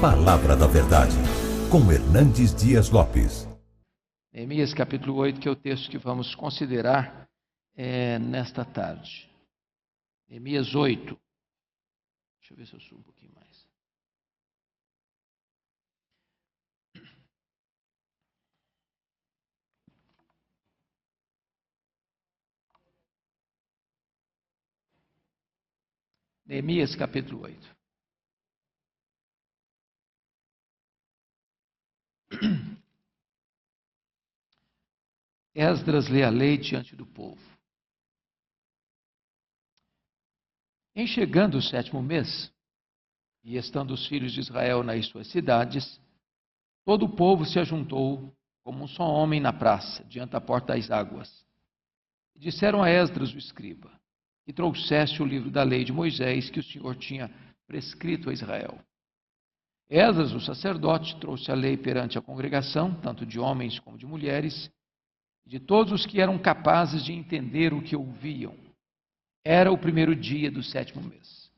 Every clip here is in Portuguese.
Palavra da Verdade, com Hernandes Dias Lopes. Neemias capítulo 8, que é o texto que vamos considerar nesta tarde. Neemias 8. Deixa eu ver se eu subo um pouquinho mais. Neemias capítulo 8. Esdras lê a lei diante do povo. Em chegando o 7º mês, e estando os filhos de Israel nas suas cidades, todo o povo se ajuntou como um só homem na praça, diante da porta das águas. E disseram a Esdras o escriba, que trouxesse o livro da lei de Moisés, que o Senhor tinha prescrito a Israel. Esdras, o sacerdote, trouxe a lei perante a congregação, tanto de homens como de mulheres, de todos os que eram capazes de entender o que ouviam. Era o primeiro dia do 7º mês.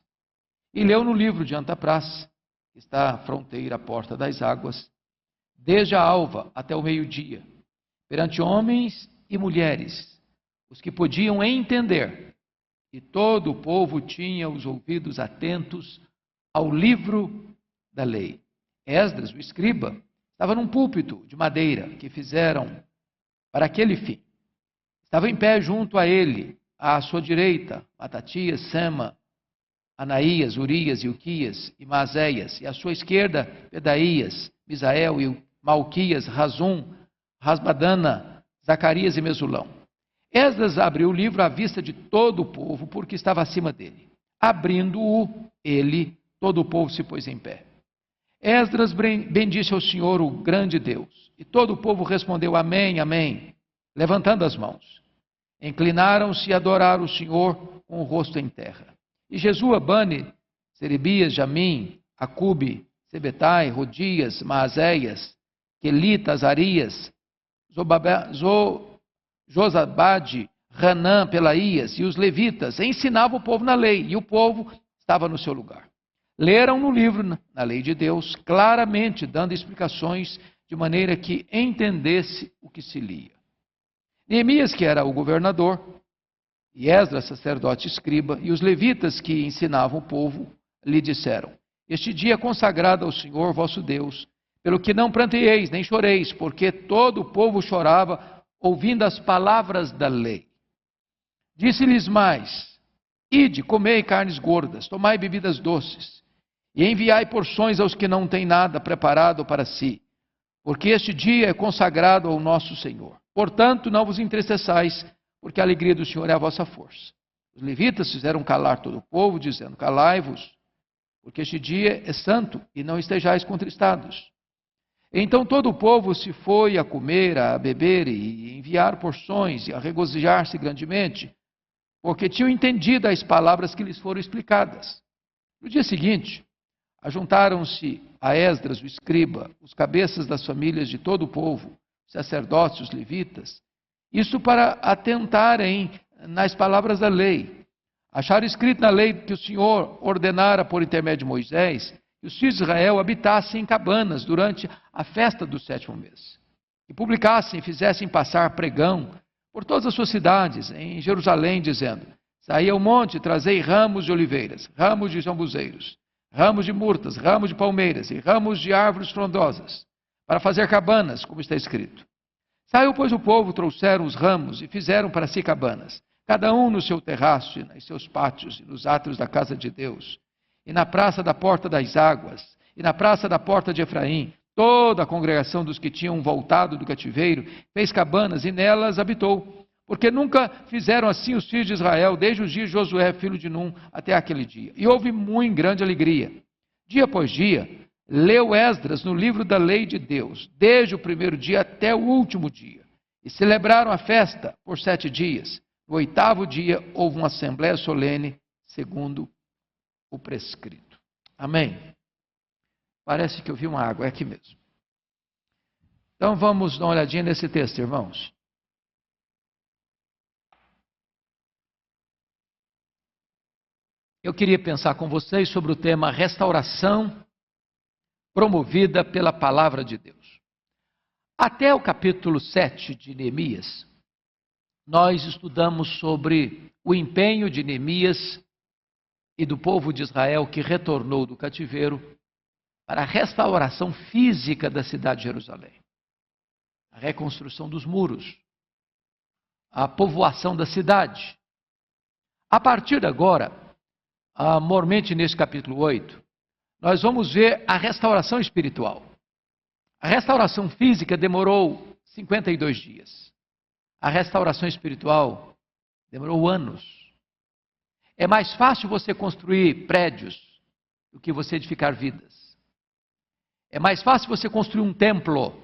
E leu no livro diante da praça, que está à fronteira à porta das águas, desde a alva até o meio-dia, perante homens e mulheres, os que podiam entender. E todo o povo tinha os ouvidos atentos ao livro da lei. Esdras, o escriba, estava num púlpito de madeira que fizeram para aquele fim. Estava em pé junto a ele, à sua direita, Matatias, Sema, Anaías, Urias, Ilquias e Maazéias, e à sua esquerda, Pedaías, Misael e Malquias, Razum, Rasbadana, Zacarias e Mesulão. Esdras abriu o livro à vista de todo o povo, porque estava acima dele. Abrindo-o, ele, todo o povo se pôs em pé. Esdras bendisse ao Senhor, o grande Deus, e todo o povo respondeu amém, amém, levantando as mãos. Inclinaram-se e adoraram o Senhor com o rosto em terra. E Jesua, Bani, Serebias, Jamim, Acube, Sebetai, Rodias, Maazéias, Quelita, Azarias, Josabade, Hanã, Pelaías e os levitas ensinavam o povo na lei, e o povo estava no seu lugar. Leram no livro, na lei de Deus, claramente dando explicações de maneira que entendesse o que se lia. Neemias, que era o governador, e Esdras, sacerdote e escriba, e os levitas que ensinavam o povo, lhe disseram: este dia é consagrado ao Senhor vosso Deus, pelo que não pranteeis nem choreis, porque todo o povo chorava ouvindo as palavras da lei. Disse-lhes mais: ide, comei carnes gordas, tomai bebidas doces, e enviai porções aos que não têm nada preparado para si, porque este dia é consagrado ao nosso Senhor. Portanto, não vos entristeçais, porque a alegria do Senhor é a vossa força. Os levitas fizeram calar todo o povo, dizendo: calai-vos, porque este dia é santo, e não estejais contristados. Então todo o povo se foi a comer, a beber, e enviar porções, e a regozijar-se grandemente, porque tinham entendido as palavras que lhes foram explicadas. No dia seguinte, ajuntaram-se a Esdras, o escriba, os cabeças das famílias de todo o povo, os sacerdotes, os levitas, isso para atentarem nas palavras da lei. Acharam escrito na lei que o Senhor ordenara por intermédio de Moisés que os filhos de Israel habitassem em cabanas durante a festa do 7º mês, e publicassem e fizessem passar pregão por todas as suas cidades, em Jerusalém, dizendo: saí ao monte, trazei ramos de oliveiras, ramos de jambuzeiros, ramos de murtas, ramos de palmeiras e ramos de árvores frondosas, para fazer cabanas, como está escrito. Saiu, pois, o povo, trouxeram os ramos e fizeram para si cabanas, cada um no seu terraço, e nos seus pátios, e nos átrios da casa de Deus, e na praça da porta das águas, e na praça da porta de Efraim. Toda a congregação dos que tinham voltado do cativeiro fez cabanas e nelas habitou, porque nunca fizeram assim os filhos de Israel, desde os dias de Josué, filho de Num, até aquele dia. E houve muito grande alegria. Dia após dia, leu Esdras no livro da lei de Deus, desde o primeiro dia até o último dia. E celebraram a festa por 7 dias. No 8º dia, houve uma assembléia solene, segundo o prescrito. Amém? Parece que eu vi uma água, é aqui mesmo. Então vamos dar uma olhadinha nesse texto, irmãos. Eu queria pensar com vocês sobre o tema restauração promovida pela palavra de Deus. Até o capítulo 7 de Neemias, nós estudamos sobre o empenho de Neemias e do povo de Israel que retornou do cativeiro para a restauração física da cidade de Jerusalém, a reconstrução dos muros, a povoação da cidade. A partir de agora, mormente nesse capítulo 8, nós vamos ver a restauração espiritual. A restauração física demorou 52 dias. A restauração espiritual demorou anos. É mais fácil você construir prédios do que você edificar vidas. É mais fácil você construir um templo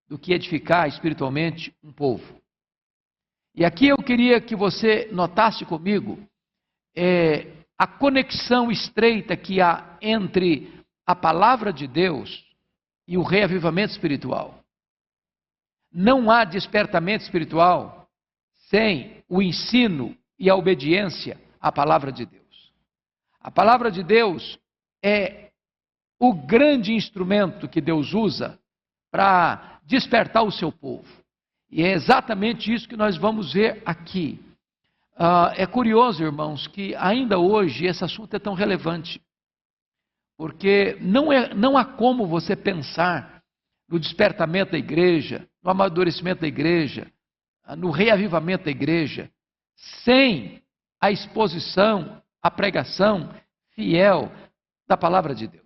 do que edificar espiritualmente um povo. E aqui eu queria que você notasse comigo a conexão estreita que há entre a palavra de Deus e o reavivamento espiritual. Não há despertamento espiritual sem o ensino e a obediência à palavra de Deus. A palavra de Deus é o grande instrumento que Deus usa para despertar o seu povo. E é exatamente isso que nós vamos ver aqui. É curioso, irmãos, que ainda hoje esse assunto é tão relevante. Porque não há como você pensar no despertamento da igreja, no amadurecimento da igreja, no reavivamento da igreja, sem a exposição, a pregação fiel da palavra de Deus.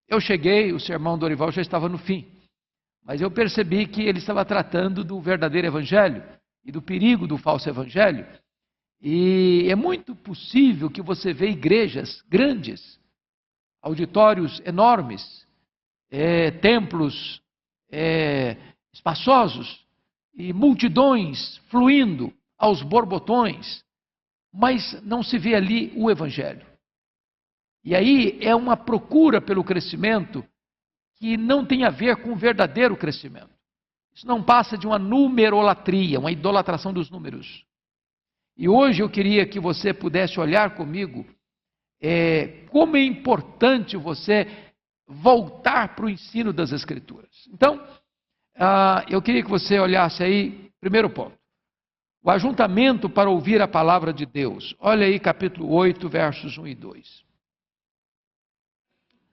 Eu cheguei, o sermão do Dorival já estava no fim, mas eu percebi que ele estava tratando do verdadeiro evangelho e do perigo do falso evangelho. E é muito possível que você veja igrejas grandes, auditórios enormes, templos espaçosos e multidões fluindo aos borbotões, mas não se vê ali o evangelho. E aí é uma procura pelo crescimento que não tem a ver com o verdadeiro crescimento. Isso não passa de uma numerolatria, uma idolatração dos números. E hoje eu queria que você pudesse olhar comigo como é importante você voltar para o ensino das Escrituras. Então, eu queria que você olhasse aí, primeiro ponto, o ajuntamento para ouvir a palavra de Deus. Olha aí capítulo 8, versos 1 e 2.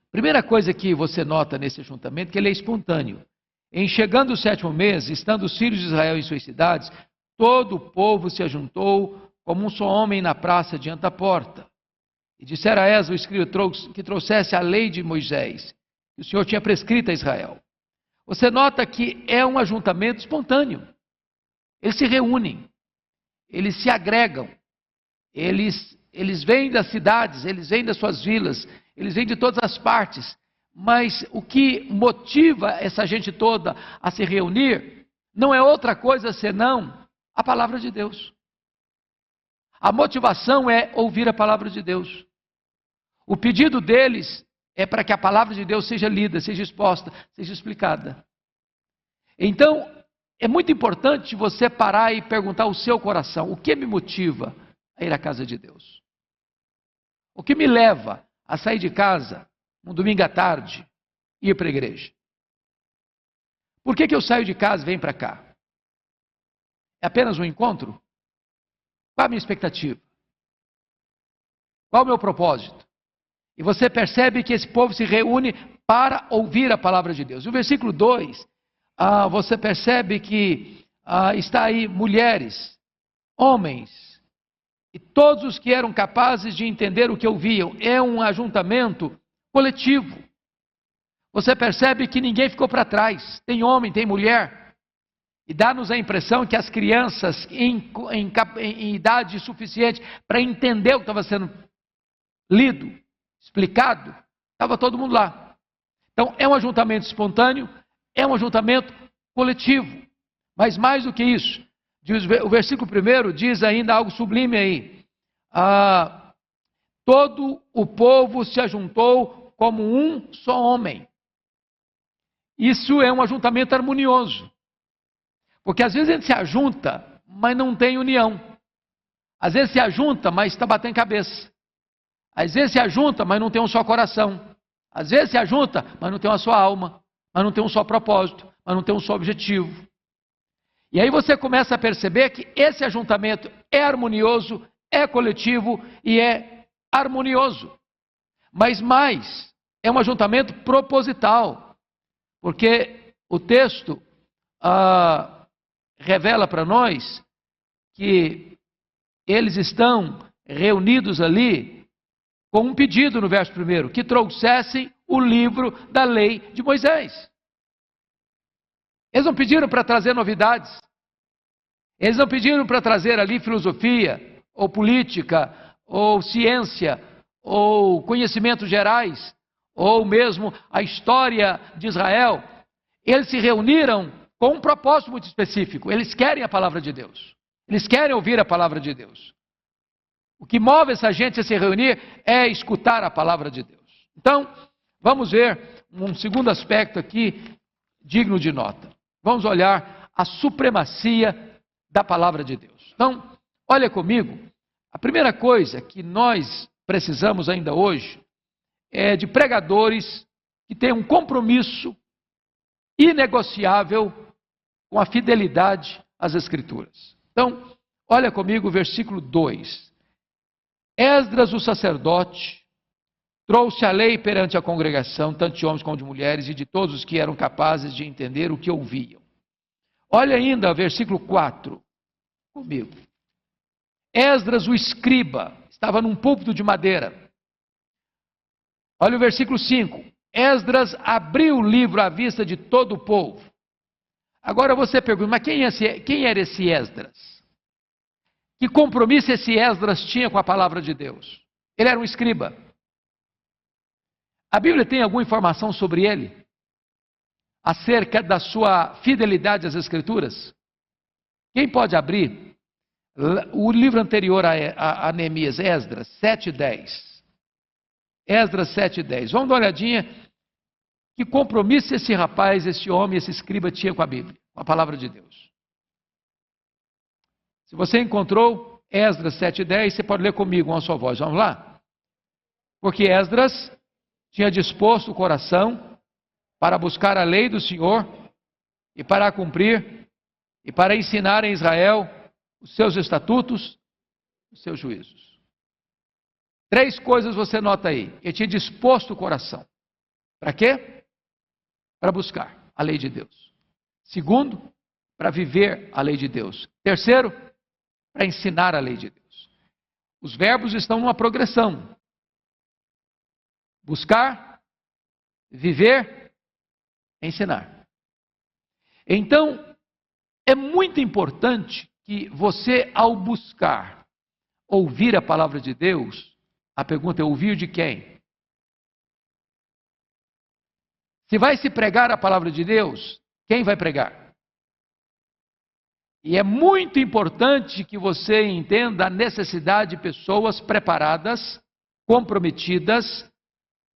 Primeira coisa que você nota nesse ajuntamento, que ele é espontâneo. Em chegando o 7º mês, estando os filhos de Israel em suas cidades, todo o povo se ajuntou como um só homem na praça diante da porta. E dissera a Esdras, o escriba, que trouxesse a lei de Moisés, que o Senhor tinha prescrito a Israel. Você nota que é um ajuntamento espontâneo. Eles se reúnem, eles se agregam, eles vêm das cidades, eles vêm das suas vilas, eles vêm de todas as partes. Mas o que motiva essa gente toda a se reunir não é outra coisa senão a palavra de Deus. A motivação é ouvir a palavra de Deus. O pedido deles é para que a palavra de Deus seja lida, seja exposta, seja explicada. Então, é muito importante você parar e perguntar ao seu coração: o que me motiva a ir à casa de Deus? O que me leva a sair de casa um domingo à tarde e ir para a igreja? Por que eu saio de casa e venho para cá? É apenas um encontro? Qual a minha expectativa? Qual o meu propósito? E você percebe que esse povo se reúne para ouvir a palavra de Deus. No versículo 2, você percebe que está aí mulheres, homens, e todos os que eram capazes de entender o que ouviam. É um ajuntamento coletivo. Você percebe que ninguém ficou para trás. Tem homem, tem mulher. E dá-nos a impressão que as crianças em idade suficiente para entender o que estava sendo lido, explicado, estava todo mundo lá. Então é um ajuntamento espontâneo, é um ajuntamento coletivo. Mas mais do que isso, o versículo 1 diz ainda algo sublime aí. Todo o povo se ajuntou como um só homem. Isso é um ajuntamento harmonioso. Porque às vezes a gente se ajunta, mas não tem união. Às vezes se ajunta, mas está batendo cabeça. Às vezes se ajunta, mas não tem um só coração. Às vezes se ajunta, mas não tem uma só alma, mas não tem um só propósito, mas não tem um só objetivo. E aí você começa a perceber que esse ajuntamento é harmonioso, é coletivo e é harmonioso. Mas mais, é um ajuntamento proposital, porque o texto revela para nós que eles estão reunidos ali com um pedido no verso 1, que trouxessem o livro da lei de Moisés. Eles não pediram para trazer novidades. Eles não pediram para trazer ali filosofia, ou política, ou ciência, ou conhecimentos gerais, ou mesmo a história de Israel. Eles se reuniram com um propósito muito específico. Eles querem a palavra de Deus. Eles querem ouvir a palavra de Deus. O que move essa gente a se reunir é escutar a palavra de Deus. Então, vamos ver um segundo aspecto aqui, digno de nota. Vamos olhar a supremacia da palavra de Deus. Então, olha comigo, a primeira coisa que nós precisamos ainda hoje é de pregadores que tenham um compromisso inegociável com a fidelidade às Escrituras. Então, olha comigo o versículo 2. Esdras, o sacerdote, trouxe a lei perante a congregação, tanto de homens como de mulheres, e de todos os que eram capazes de entender o que ouviam. Olha ainda o versículo 4 comigo. Esdras, o escriba, estava num púlpito de madeira. Olha o versículo 5. Esdras abriu o livro à vista de todo o povo. Agora você pergunta, mas quem era esse Esdras? Que compromisso esse Esdras tinha com a palavra de Deus? Ele era um escriba. A Bíblia tem alguma informação sobre ele? Acerca da sua fidelidade às Escrituras? Quem pode abrir o livro anterior a Neemias, Esdras 7:10. Esdras 7:10. Vamos dar uma olhadinha. Que compromisso esse rapaz, esse homem, esse escriba tinha com a Bíblia, com a palavra de Deus? Se você encontrou Esdras 7:10, você pode ler comigo, uma só voz. Vamos lá? Porque Esdras tinha disposto o coração para buscar a lei do Senhor e para a cumprir e para ensinar em Israel os seus estatutos, os seus juízos. 3 coisas você nota aí. Ele tinha disposto o coração. Para quê? Para buscar a lei de Deus. Segundo, para viver a lei de Deus. Terceiro, para ensinar a lei de Deus. Os verbos estão numa progressão. Buscar, viver, ensinar. Então, é muito importante que você, ao buscar ouvir a palavra de Deus, a pergunta é: ouvir de quem? Se vai se pregar a palavra de Deus, quem vai pregar? E é muito importante que você entenda a necessidade de pessoas preparadas, comprometidas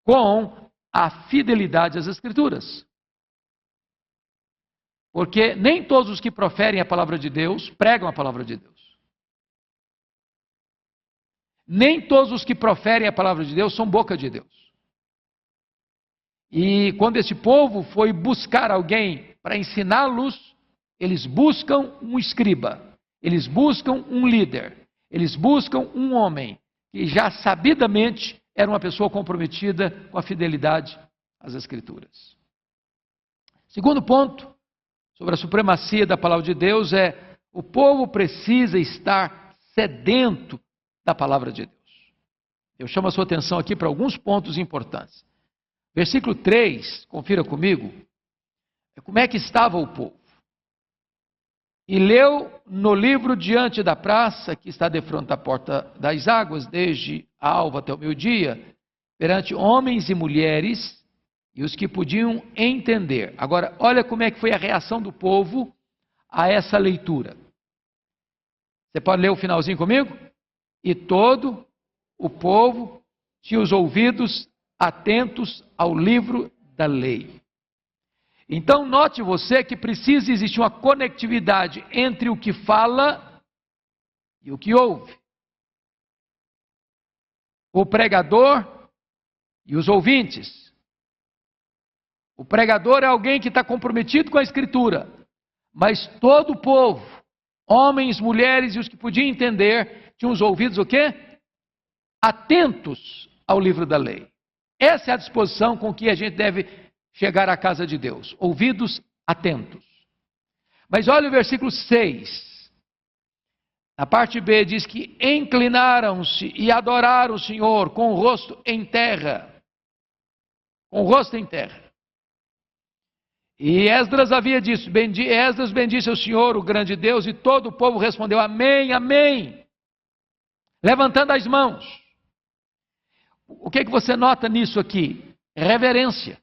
com a fidelidade às Escrituras. Porque nem todos os que proferem a palavra de Deus pregam a palavra de Deus. Nem todos os que proferem a palavra de Deus são boca de Deus. E quando esse povo foi buscar alguém para ensiná-los, eles buscam um escriba, eles buscam um líder, eles buscam um homem que já sabidamente era uma pessoa comprometida com a fidelidade às Escrituras. Segundo ponto sobre a supremacia da palavra de Deus é: o povo precisa estar sedento da palavra de Deus. Eu chamo a sua atenção aqui para alguns pontos importantes. Versículo 3, confira comigo, como é que estava o povo. E leu no livro diante da praça, que está defronte da porta das águas, desde a alva até o meio-dia, perante homens e mulheres, e os que podiam entender. Agora, olha como é que foi a reação do povo a essa leitura. Você pode ler o finalzinho comigo? E todo o povo tinha os ouvidos atentos ao livro da lei. Então, note você que precisa existir uma conectividade entre o que fala e o que ouve. O pregador e os ouvintes. O pregador é alguém que está comprometido com a Escritura. Mas todo o povo, homens, mulheres e os que podiam entender, tinham os ouvidos o quê? Atentos ao livro da lei. Essa é a disposição com que a gente deve chegar à casa de Deus. Ouvidos atentos. Mas olha o versículo 6. Na parte B diz que inclinaram-se e adoraram o Senhor com o rosto em terra. Com o rosto em terra. E Esdras havia dito, Esdras bendisse o Senhor, o grande Deus, e todo o povo respondeu, amém, amém, levantando as mãos. O que você nota nisso aqui? Reverência.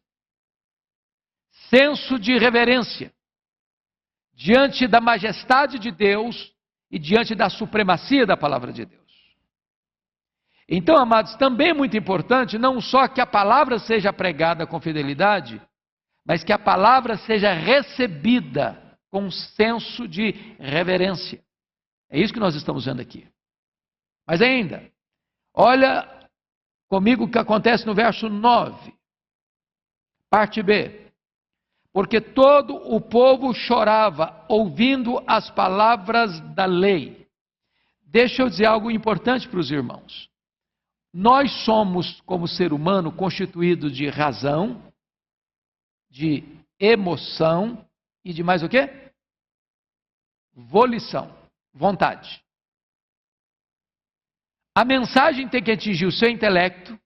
Senso de reverência. Diante da majestade de Deus e diante da supremacia da palavra de Deus. Então, amados, também é muito importante, não só que a palavra seja pregada com fidelidade, mas que a palavra seja recebida com um senso de reverência. É isso que nós estamos vendo aqui. Mas ainda, olha comigo o que acontece no verso 9, parte B. Porque todo o povo chorava ouvindo as palavras da lei. Deixa eu dizer algo importante para os irmãos. Nós somos, como ser humano, constituídos de razão, de emoção e de mais o quê? Volição, vontade. A mensagem tem que atingir o seu intelecto.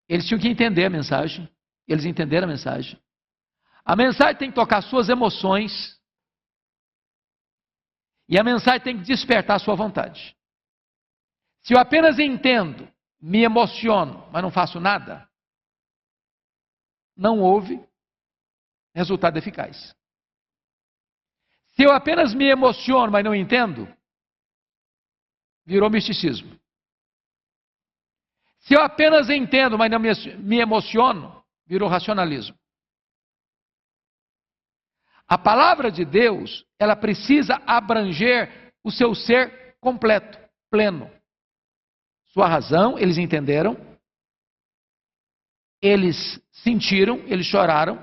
Eles tinham que entender a mensagem. Eles entenderam a mensagem. A mensagem tem que tocar suas emoções. E a mensagem tem que despertar a sua vontade. Se eu apenas entendo, me emociono, mas não faço nada, não houve resultado eficaz. Se eu apenas me emociono, mas não entendo, virou misticismo. Se eu apenas entendo, mas não me emociono, virou racionalismo. A palavra de Deus, ela precisa abranger o seu ser completo, pleno. Sua razão, eles entenderam. Eles sentiram, eles choraram.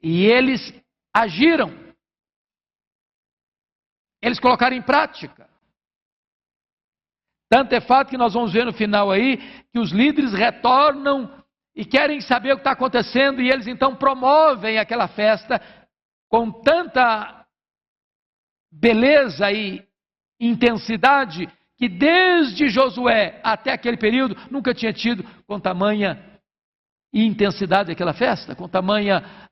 E eles agiram. Eles colocaram em prática. Tanto é fato que nós vamos ver no final aí, que os líderes retornam e querem saber o que está acontecendo, e eles então promovem aquela festa com tanta beleza e intensidade, que desde Josué até aquele período, nunca tinha tido com tamanha intensidade aquela festa, com tamanha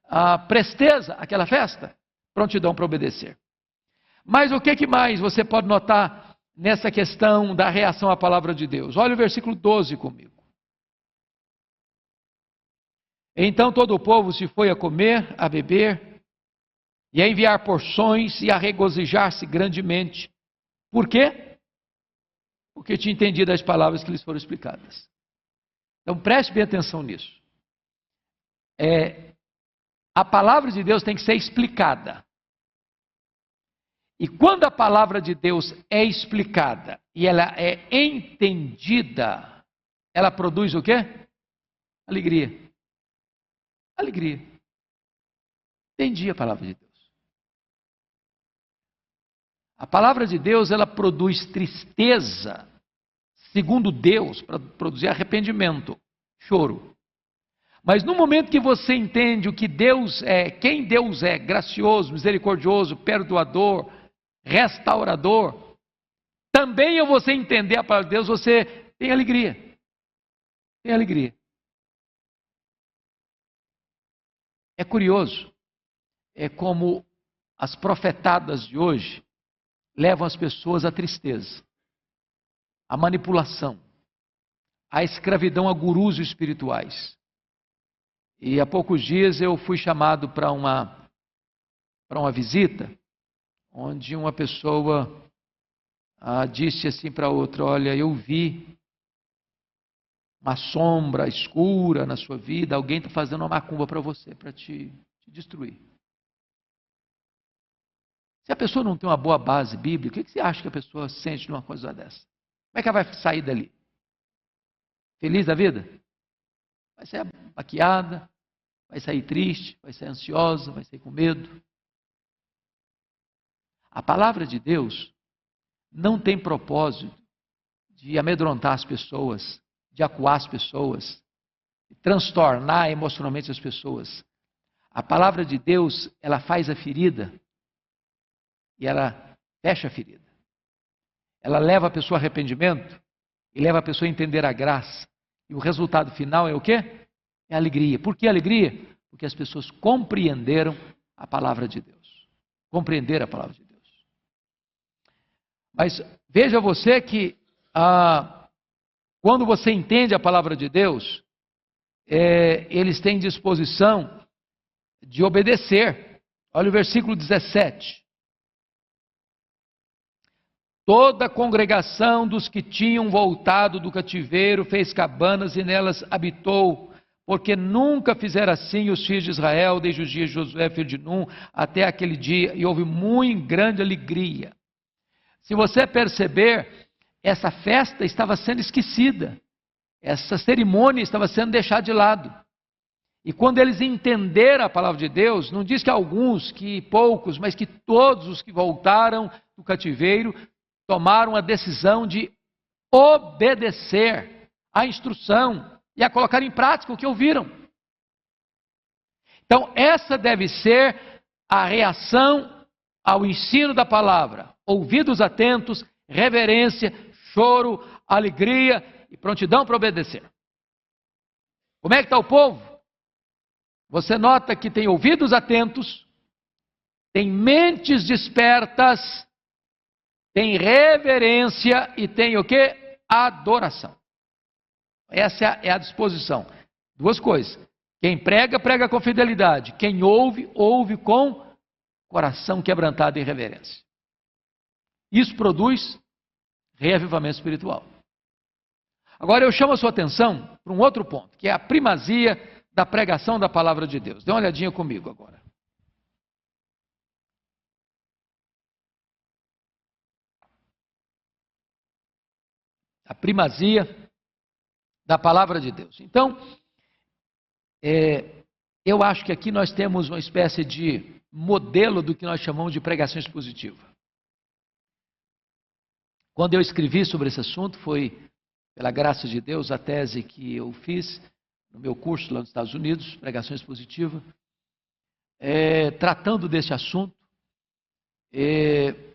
presteza aquela festa, prontidão para obedecer. Mas o que mais você pode notar nessa questão da reação à palavra de Deus? Olha o versículo 12 comigo. Então todo o povo se foi a comer, a beber, e a enviar porções, e a regozijar-se grandemente. Por quê? Porque tinha entendido as palavras que lhes foram explicadas. Então preste bem atenção nisso. A palavra de Deus tem que ser explicada. E quando a palavra de Deus é explicada e ela é entendida, ela produz o quê? Alegria. Alegria. Entendi a palavra de Deus. A palavra de Deus, ela produz tristeza, segundo Deus, para produzir arrependimento, choro. Mas no momento que você entende o que Deus é, quem Deus é, gracioso, misericordioso, perdoador, restaurador, também ao você entender a palavra de Deus, você tem alegria. Tem alegria. É curioso, é como as profetadas de hoje levam as pessoas à tristeza, à manipulação, à escravidão a gurus espirituais. E há poucos dias eu fui chamado para uma visita, onde uma pessoa disse assim para outra: olha, eu vi uma sombra escura na sua vida, alguém está fazendo uma macumba para você, para te destruir. Se a pessoa não tem uma boa base bíblica, o que você acha que a pessoa sente numa coisa dessa? Como é que ela vai sair dali? Feliz da vida? vai sair baqueada, vai sair triste, vai sair ansiosa, vai sair com medo. A palavra de Deus não tem propósito de amedrontar as pessoas, de acuar as pessoas, de transtornar emocionalmente as pessoas. A palavra de Deus, ela faz a ferida e ela fecha a ferida. Ela leva a pessoa a arrependimento e leva a pessoa a entender a graça. E o resultado final é o quê? É alegria. Por que alegria? Porque as pessoas compreenderam a palavra de Deus. Compreenderam a palavra de Deus. Mas veja você que quando você entende a palavra de Deus, eles têm disposição de obedecer. Olha o versículo 17. Toda a congregação dos que tinham voltado do cativeiro fez cabanas e nelas habitou, porque nunca fizera assim os filhos de Israel, desde os dias de Josué, filho de Num, até aquele dia, e houve muito grande alegria. Se você perceber, essa festa estava sendo esquecida, essa cerimônia estava sendo deixada de lado. E quando eles entenderam a palavra de Deus, não diz que alguns, que poucos, mas que todos os que voltaram do cativeiro tomaram a decisão de obedecer à instrução e a colocar em prática o que ouviram. Então, essa deve ser a reação ao ensino da palavra. Ouvidos atentos, reverência, choro, alegria e prontidão para obedecer. Como é que está o povo? Você nota que tem ouvidos atentos, tem mentes despertas, tem reverência e tem o quê? Adoração. Essa é a disposição. Duas coisas. Quem prega, prega com fidelidade. Quem ouve, ouve com coração quebrantado em reverência. Isso produz reavivamento espiritual. Agora eu chamo a sua atenção para um outro ponto, que é a primazia da pregação da palavra de Deus. Dê uma olhadinha comigo agora. A primazia da palavra de Deus. Então, eu acho que aqui nós temos uma espécie de modelo do que nós chamamos de pregação expositiva. Quando eu escrevi sobre esse assunto, foi, pela graça de Deus, a tese que eu fiz no meu curso lá nos Estados Unidos, pregação expositiva, tratando desse assunto,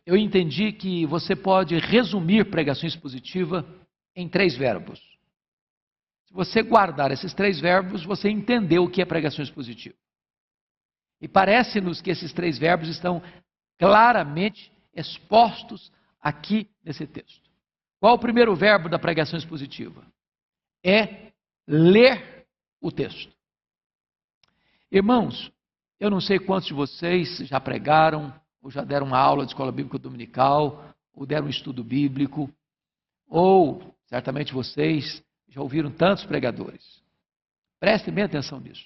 eu entendi que você pode resumir pregação expositiva em 3 verbos. Se você guardar esses 3 verbos, você entendeu o que é pregação expositiva. E parece-nos que esses 3 verbos estão claramente expostos aqui nesse texto. Qual o primeiro verbo da pregação expositiva? É ler o texto. Irmãos, eu não sei quantos de vocês já pregaram, ou já deram uma aula de escola bíblica dominical, ou deram um estudo bíblico, ou certamente vocês já ouviram tantos pregadores. Prestem bem atenção nisso.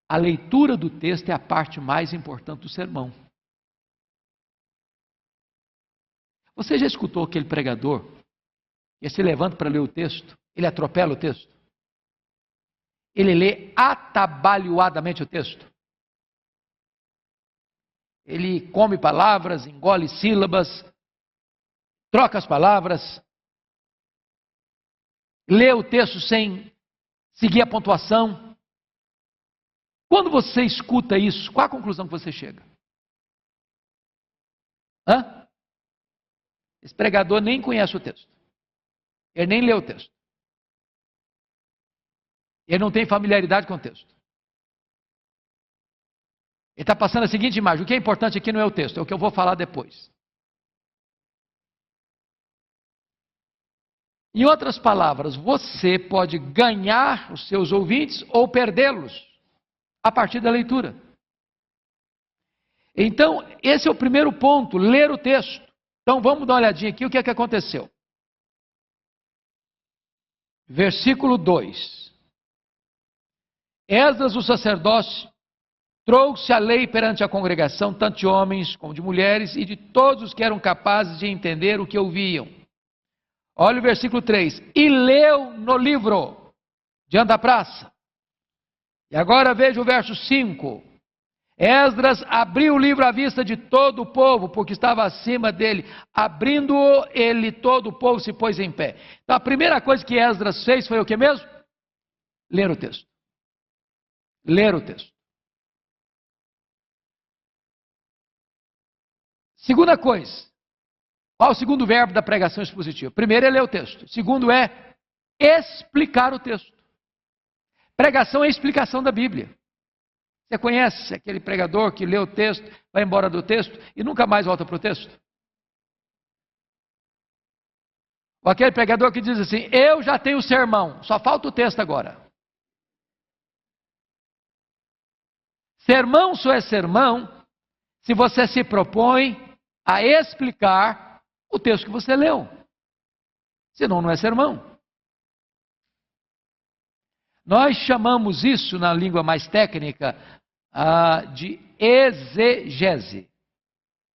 A leitura do texto é a parte mais importante do sermão. Você já escutou aquele pregador que se levanta para ler o texto, ele atropela o texto? Ele lê atabalhoadamente o texto? Ele come palavras, engole sílabas, troca as palavras, lê o texto sem seguir a pontuação. Quando você escuta isso, qual a conclusão que você chega? Esse pregador nem conhece o texto. Ele nem lê o texto. Ele não tem familiaridade com o texto. Ele está passando a seguinte imagem: o que é importante aqui não é o texto, é o que eu vou falar depois. Em outras palavras, você pode ganhar os seus ouvintes ou perdê-los a partir da leitura. Então, esse é o primeiro ponto, ler o texto. Então, vamos dar uma olhadinha aqui o que é que aconteceu. Versículo 2. Esdras, o sacerdote, trouxe a lei perante a congregação, tanto de homens como de mulheres, e de todos os que eram capazes de entender o que ouviam. Olha o versículo 3. E leu no livro. diante da praça. E agora veja o verso 5. Esdras abriu o livro à vista de todo o povo, porque estava acima dele. Abrindo-o, ele, todo o povo se pôs em pé. Então a primeira coisa que Esdras fez foi o que mesmo? Ler o texto. Ler o texto. Segunda coisa. Qual o segundo verbo da pregação expositiva? Primeiro é ler o texto. Segundo é explicar o texto. Pregação é explicação da Bíblia. Você conhece aquele pregador que lê o texto, vai embora do texto e nunca mais volta para o texto? Ou aquele pregador que diz assim, eu já tenho o sermão, só falta o texto agora. Sermão só é sermão se você se propõe a explicar o texto que você leu. Senão não é sermão. Nós chamamos isso, na língua mais técnica, de exegese.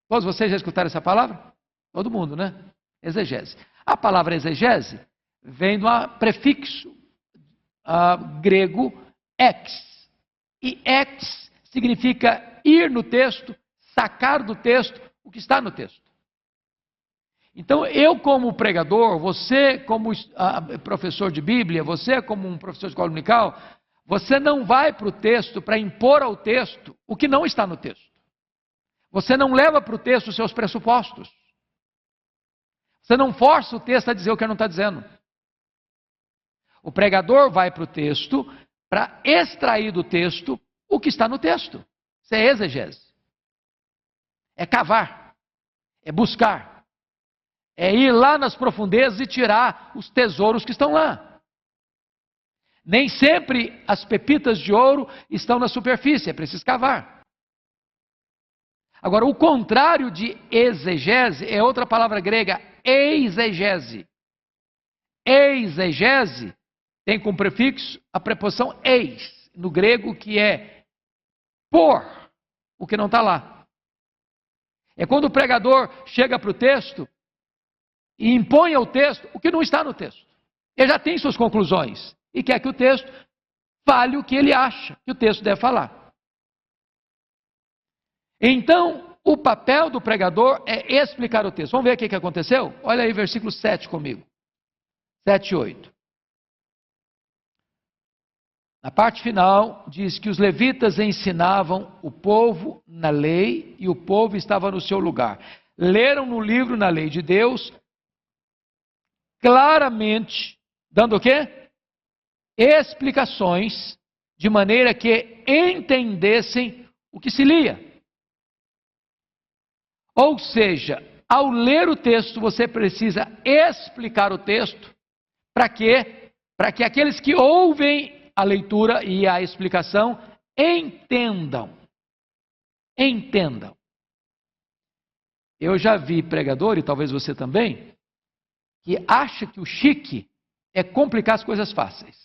Todos vocês já escutaram essa palavra? Todo mundo, né? Exegese. A palavra exegese vem do prefixo grego ex. E ex significa ir no texto, sacar do texto o que está no texto. Então, eu como pregador, você como professor de Bíblia, você como um professor de escola dominical, você não vai para o texto para impor ao texto o que não está no texto. Você não leva para o texto os seus pressupostos. Você não força o texto a dizer o que ele não está dizendo. O pregador vai para o texto para extrair do texto o que está no texto. Isso é exegese. É cavar. É buscar. É ir lá nas profundezas e tirar os tesouros que estão lá. Nem sempre as pepitas de ouro estão na superfície, é preciso cavar. Agora, o contrário de exegese é outra palavra grega, eisegese. Eisegese tem como prefixo a preposição eis, no grego, que é pôr o que não está lá. É quando o pregador chega para o texto e impõe ao texto o que não está no texto. Ele já tem suas conclusões e quer que o texto fale o que ele acha que o texto deve falar. Então, o papel do pregador é explicar o texto. Vamos ver o que aconteceu? Olha aí versículo 7 comigo. 7 e 8. Na parte final, diz que os levitas ensinavam o povo na lei e o povo estava no seu lugar. Leram no livro, na lei de Deus, claramente, dando o quê? Explicações, de maneira que entendessem o que se lia. Ou seja, ao ler o texto, você precisa explicar o texto, para quê? Para que aqueles que ouvem a leitura e a explicação entendam. Entendam. Eu já vi pregador, e talvez você também, que acha que o chique é complicar as coisas fáceis.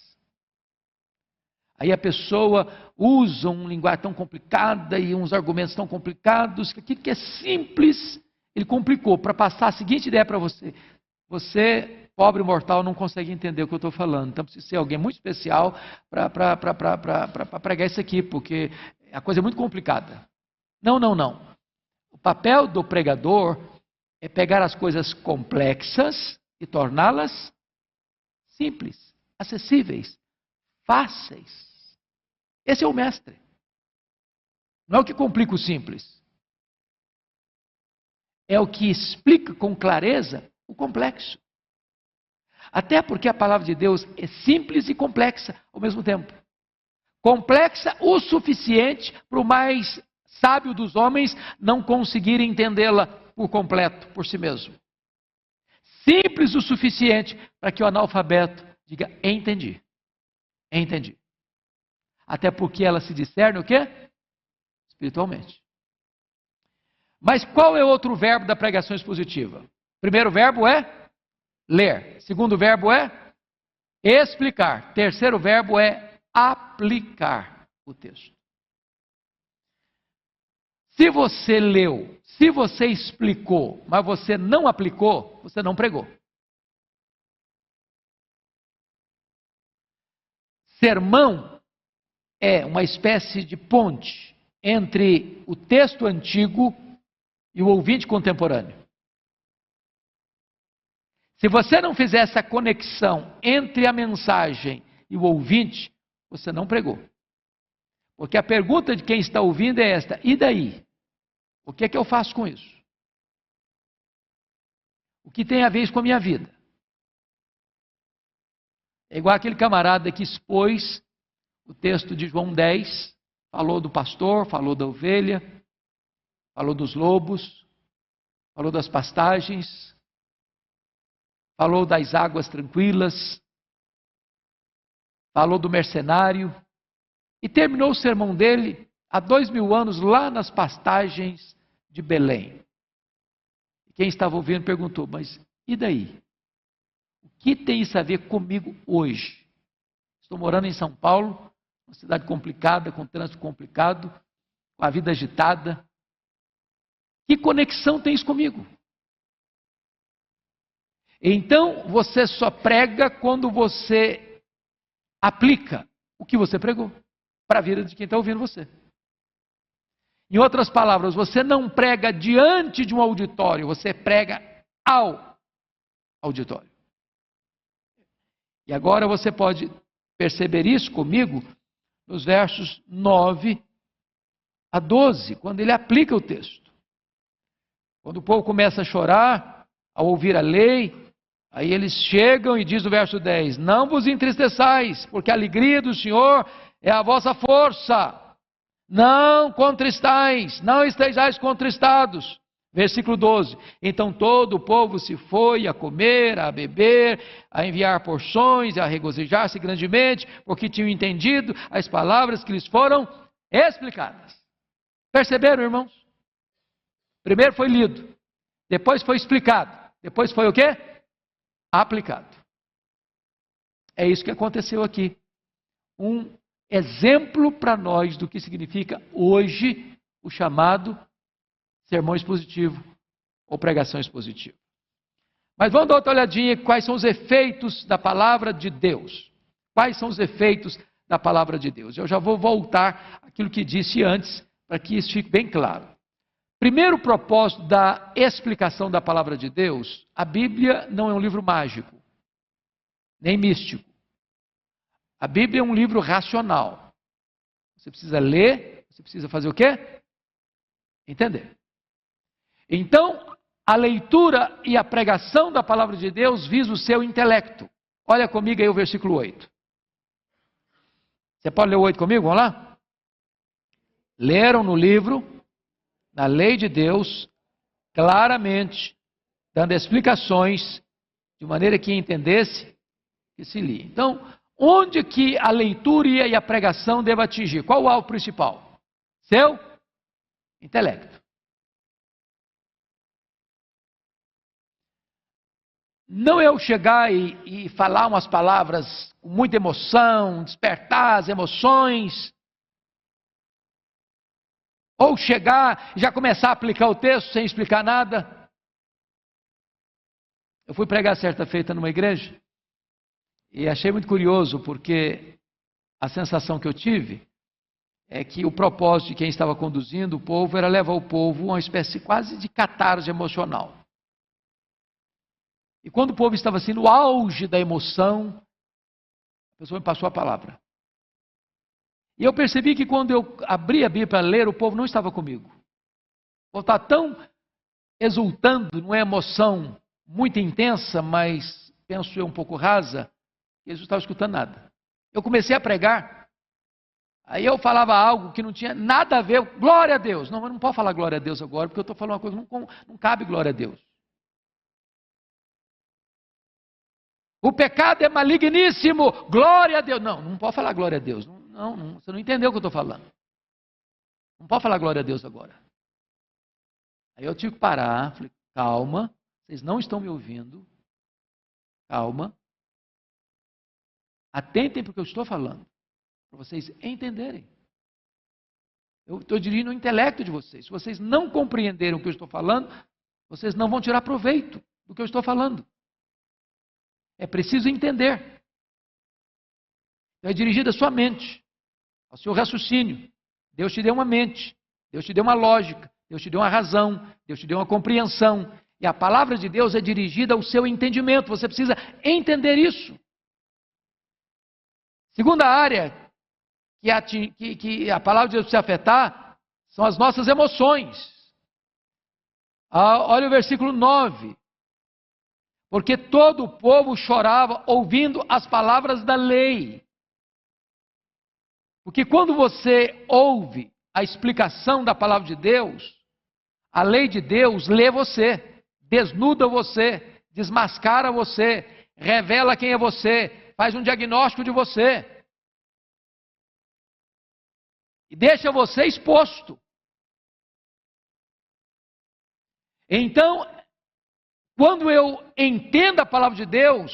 Aí a pessoa usa uma linguagem tão complicada e uns argumentos tão complicados, que aquilo que é simples, ele complicou para passar a seguinte ideia para você. Você, pobre mortal, não consegue entender o que eu estou falando. Então precisa ser alguém muito especial para pregar isso aqui, porque a coisa é muito complicada. Não, não, não. O papel do pregador é pegar as coisas complexas e torná-las simples, acessíveis, fáceis. Esse é o mestre. Não é o que complica o simples. É o que explica com clareza o complexo. Até porque a palavra de Deus é simples e complexa ao mesmo tempo. Complexa o suficiente para o mais sábio dos homens não conseguir entendê-la por completo, por si mesmo. Simples o suficiente para que o analfabeto diga, entendi. Entendi. Até porque ela se discerne o quê? Espiritualmente. Mas qual é o outro verbo da pregação expositiva? Primeiro verbo é ler. Segundo verbo é explicar. Terceiro verbo é aplicar o texto. Se você leu, se você explicou, mas você não aplicou, você não pregou. Sermão é uma espécie de ponte entre o texto antigo e o ouvinte contemporâneo. Se você não fizer essa conexão entre a mensagem e o ouvinte, você não pregou. Porque a pergunta de quem está ouvindo é esta: e daí? O que é que eu faço com isso? O que tem a ver com a minha vida? É igual aquele camarada que expôs o texto de João 10, falou do pastor, falou da ovelha, falou dos lobos, falou das pastagens, falou das águas tranquilas, falou do mercenário, e terminou o sermão dele há 2000 anos lá nas pastagens de Belém. Quem estava ouvindo perguntou: mas e daí? O que tem isso a ver comigo hoje? Estou morando em São Paulo, uma cidade complicada, com trânsito complicado, com a vida agitada. Que conexão tem isso comigo? Então, você só prega quando você aplica o que você pregou para a vida de quem está ouvindo você. Em outras palavras, você não prega diante de um auditório, você prega ao auditório. E agora você pode perceber isso comigo nos versos 9 a 12, quando ele aplica o texto. Quando o povo começa a chorar ao ouvir a lei, aí eles chegam e diz o verso 10: não vos entristeçais, porque a alegria do Senhor é a vossa força. Não contristais, não estejais contristados. Versículo 12: então todo o povo se foi a comer, a beber, a enviar porções, a regozijar-se grandemente, porque tinham entendido as palavras que lhes foram explicadas. Perceberam, irmãos? Primeiro foi lido, depois foi explicado, depois foi o quê? Aplicado. É isso que aconteceu aqui. Um exemplo para nós do que significa hoje o chamado sermão expositivo ou pregação expositiva. Mas vamos dar outra olhadinha em quais são os efeitos da palavra de Deus. Quais são os efeitos da palavra de Deus? Eu já vou voltar àquilo que disse antes, para que isso fique bem claro. Primeiro propósito da explicação da palavra de Deus: a Bíblia não é um livro mágico, nem místico. A Bíblia é um livro racional. Você precisa ler, você precisa fazer o quê? Entender. Então, a leitura e a pregação da palavra de Deus visa o seu intelecto. Olha comigo aí o versículo 8. Você pode ler o 8 comigo? Vamos lá? Leram no livro, na lei de Deus, claramente, dando explicações, de maneira que entendesse, que se lia. Então, onde que a leitura e a pregação devem atingir? Qual o alvo principal? Seu intelecto. Não eu chegar e falar umas palavras com muita emoção, despertar as emoções, ou chegar e já começar a aplicar o texto sem explicar nada. Eu fui pregar certa feita numa igreja e achei muito curioso, porque a sensação que eu tive é que o propósito de quem estava conduzindo o povo era levar o povo a uma espécie quase de catarse emocional. E quando o povo estava assim no auge da emoção, a pessoa me passou a palavra. E eu percebi que quando eu abri a Bíblia para ler, o povo não estava comigo. O povo estava tão exultando numa emoção muito intensa, mas penso eu um pouco rasa, que eles não estavam escutando nada. Eu comecei a pregar, aí eu falava algo que não tinha nada a ver, glória a Deus. Não, mas não pode falar glória a Deus agora, porque eu estou falando uma coisa que não cabe glória a Deus. O pecado é maligníssimo, glória a Deus. Não, não pode falar glória a Deus. Não, você não entendeu o que eu estou falando. Não pode falar glória a Deus agora. Aí eu tive que parar, falei, calma, vocês não estão me ouvindo. Calma. Atentem para o que eu estou falando, para vocês entenderem. Eu estou dirigindo o intelecto de vocês. Se vocês não compreenderem o que eu estou falando, vocês não vão tirar proveito do que eu estou falando. É preciso entender. Então é dirigida à sua mente, ao seu raciocínio. Deus te deu uma mente, Deus te deu uma lógica, Deus te deu uma razão, Deus te deu uma compreensão. E a palavra de Deus é dirigida ao seu entendimento. Você precisa entender isso. Segunda área que a palavra de Deus precisa afetar são as nossas emoções. Olha o versículo 9. Porque todo o povo chorava ouvindo as palavras da lei. Porque quando você ouve a explicação da palavra de Deus, a lei de Deus lê você, desnuda você, desmascara você, revela quem é você, faz um diagnóstico de você. E deixa você exposto. Então, quando eu entendo a palavra de Deus,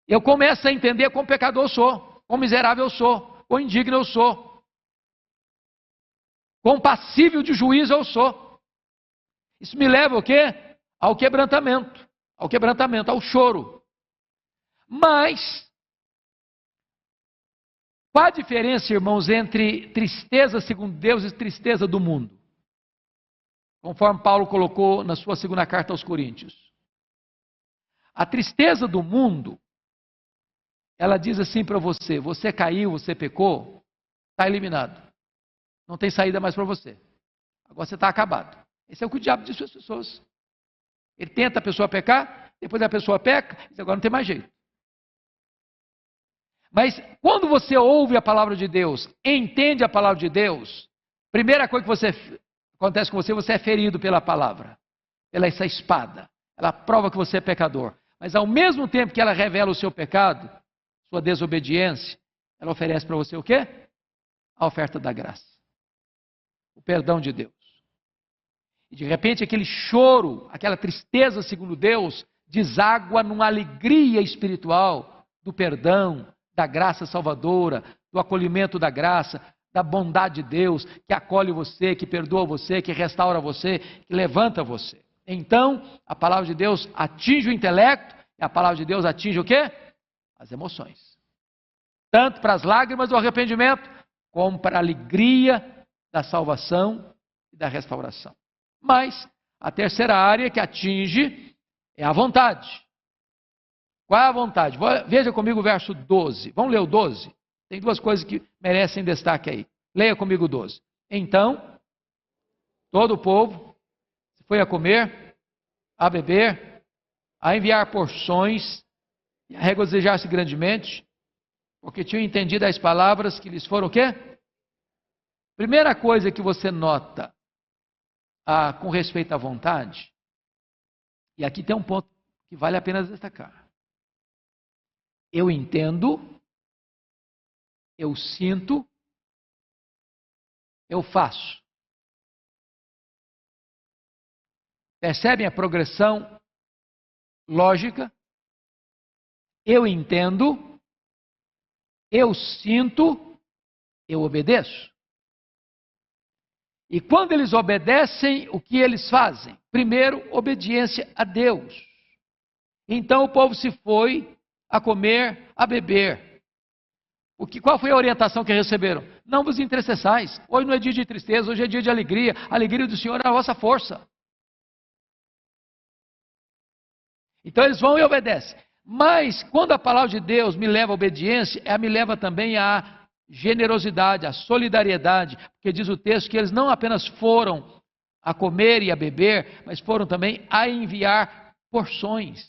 eu começo a entender quão pecador eu sou, quão miserável eu sou, quão indigno eu sou, quão passível de juízo eu sou. Isso me leva ao quê? Ao quebrantamento, ao choro. Mas, qual a diferença, irmãos, entre tristeza segundo Deus e tristeza do mundo? Conforme Paulo colocou na sua segunda carta aos Coríntios. A tristeza do mundo, ela diz assim para você: você caiu, você pecou, está eliminado. Não tem saída mais para você. Agora você está acabado. Esse é o que o diabo diz para as pessoas. Ele tenta a pessoa pecar, depois a pessoa peca, e agora não tem mais jeito. Mas quando você ouve a palavra de Deus, entende a palavra de Deus, primeira coisa que acontece com você, você é ferido pela palavra, pela essa espada. Ela prova que você é pecador. Mas ao mesmo tempo que ela revela o seu pecado, sua desobediência, ela oferece para você o quê? A oferta da graça. O perdão de Deus. E de repente aquele choro, aquela tristeza segundo Deus, deságua numa alegria espiritual do perdão, da graça salvadora, do acolhimento da graça, da bondade de Deus, que acolhe você, que perdoa você, que restaura você, que levanta você. Então, a palavra de Deus atinge o intelecto, e a palavra de Deus atinge o quê? As emoções. Tanto para as lágrimas do arrependimento, como para a alegria da salvação e da restauração. Mas, a terceira área que atinge é a vontade. Qual é a vontade? Veja comigo o verso 12. Vamos ler o 12? Tem duas coisas que merecem destaque aí. Leia comigo o 12. Então, todo o povo foi a comer, a beber, a enviar porções e a regozijar-se grandemente, porque tinham entendido as palavras que lhes foram o quê? Primeira coisa que você nota com respeito à vontade, e aqui tem um ponto que vale a pena destacar. Eu entendo, eu sinto, eu faço. Percebem a progressão lógica? Eu entendo, eu sinto, eu obedeço. E quando eles obedecem, o que eles fazem? Primeiro, obediência a Deus. Então o povo se foi a comer, a beber. Qual foi a orientação que receberam? Não vos entristeçais. Hoje não é dia de tristeza, hoje é dia de alegria. A alegria do Senhor é a vossa força. Então eles vão e obedecem. Mas quando a palavra de Deus me leva à obediência, ela me leva também à generosidade, à solidariedade. Porque diz o texto que eles não apenas foram a comer e a beber, mas foram também a enviar porções.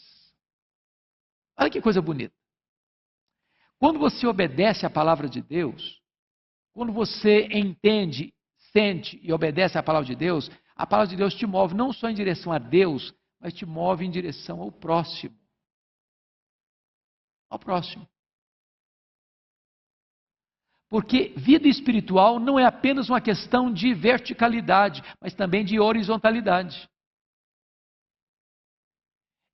Olha que coisa bonita. Quando você obedece à palavra de Deus, quando você entende, sente e obedece à palavra de Deus, a palavra de Deus te move não só em direção a Deus, mas te move em direção ao próximo. Ao próximo. Porque vida espiritual não é apenas uma questão de verticalidade, mas também de horizontalidade.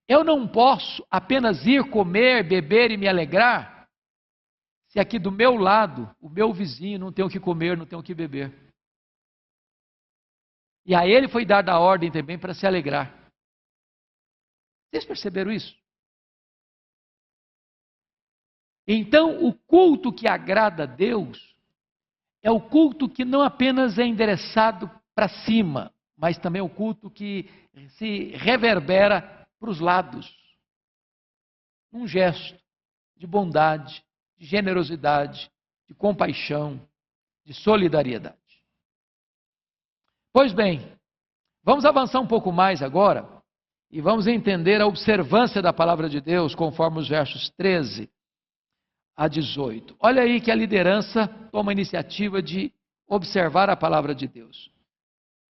Eu não posso apenas ir comer, beber e me alegrar, se aqui do meu lado, o meu vizinho não tem o que comer, não tem o que beber. E a ele foi dada a ordem também para se alegrar. Vocês perceberam isso? Então, o culto que agrada a Deus é o culto que não apenas é endereçado para cima, mas também é o culto que se reverbera para os lados. Um gesto de bondade, de generosidade, de compaixão, de solidariedade. Pois bem, vamos avançar um pouco mais agora e vamos entender a observância da palavra de Deus conforme os versos 13 a 18. Olha aí que a liderança toma a iniciativa de observar a palavra de Deus.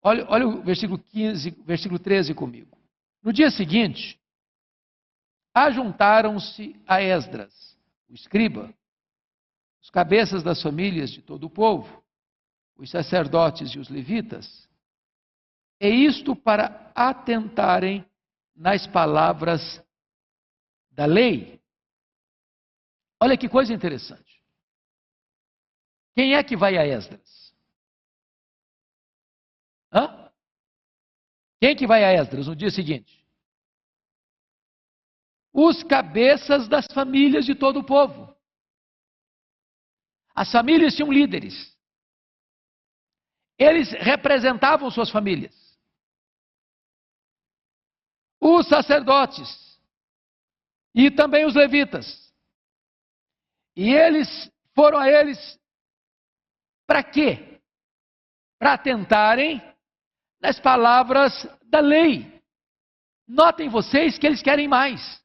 Olha o versículo 15, versículo 13 comigo. No dia seguinte, ajuntaram-se a Esdras, o escriba, os cabeças das famílias de todo o povo, os sacerdotes e os levitas, e isto para atentarem nas palavras da lei. Olha que coisa interessante. Quem é que vai a Esdras? Hã? Quem é que vai a Esdras no dia seguinte? Os cabeças das famílias de todo o povo. As famílias tinham líderes. Eles representavam suas famílias. Os sacerdotes e também os levitas. E eles foram a eles para quê? Para atentarem nas palavras da lei. Notem vocês que eles querem mais.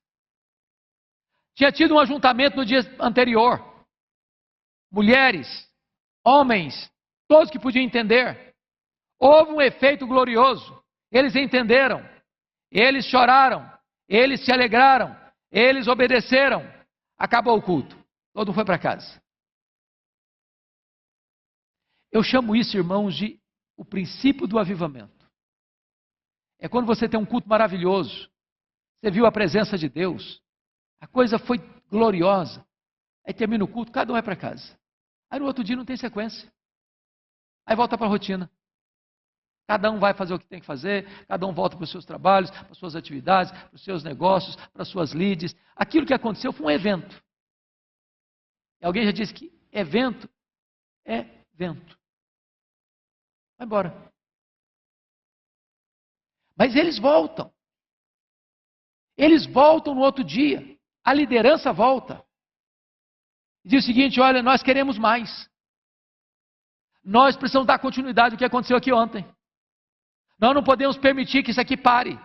Tinha tido um ajuntamento no dia anterior. Mulheres, homens, todos que podiam entender. Houve um efeito glorioso. Eles entenderam. Eles choraram. Eles se alegraram. Eles obedeceram. Acabou o culto. Todo mundo foi para casa. Eu chamo isso, irmãos, de o princípio do avivamento. É quando você tem um culto maravilhoso. Você viu a presença de Deus. A coisa foi gloriosa. Aí termina o culto, cada um vai para casa. Aí no outro dia não tem sequência. Aí volta para a rotina. Cada um vai fazer o que tem que fazer, cada um volta para os seus trabalhos, para as suas atividades, para os seus negócios, para as suas leads. Aquilo que aconteceu foi um evento. E alguém já disse que evento é vento. Vai embora. Mas eles voltam. Eles voltam no outro dia. A liderança volta. E diz o seguinte: olha, nós queremos mais. Nós precisamos dar continuidade ao que aconteceu aqui ontem. Nós não podemos permitir que isso aqui pare.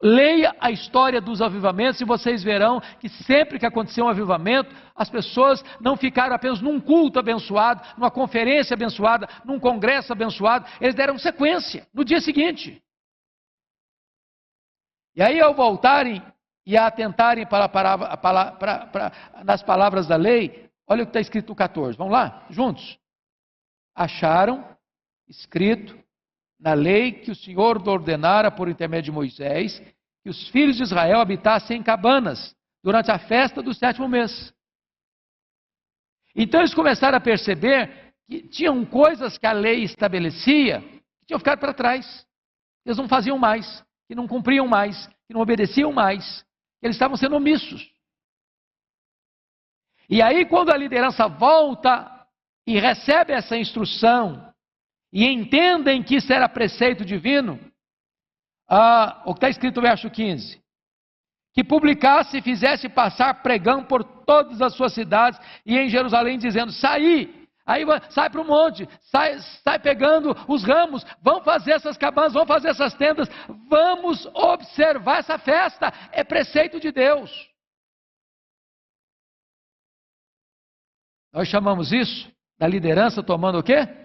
Leia a história dos avivamentos e vocês verão que sempre que aconteceu um avivamento, as pessoas não ficaram apenas num culto abençoado, numa conferência abençoada, num congresso abençoado, eles deram sequência no dia seguinte. E aí, ao voltarem e a atentarem nas palavras da lei, olha o que está escrito no 14. Vamos lá, juntos. Acharam escrito na lei que o Senhor ordenara por intermédio de Moisés, que os filhos de Israel habitassem em cabanas durante a festa do 7º mês. Então eles começaram a perceber que tinham coisas que a lei estabelecia que tinham ficado para trás. Eles não faziam mais, que não cumpriam mais, que não obedeciam mais, que eles estavam sendo omissos. E aí, quando a liderança volta e recebe essa instrução, e entendem que isso era preceito divino, o que está escrito no verso 15, que publicasse e fizesse passar pregão por todas as suas cidades e em Jerusalém, dizendo: sai, aí sai para o monte, sai pegando os ramos, vão fazer essas cabanas, vão fazer essas tendas, vamos observar essa festa, é preceito de Deus. Nós chamamos isso da liderança tomando o quê?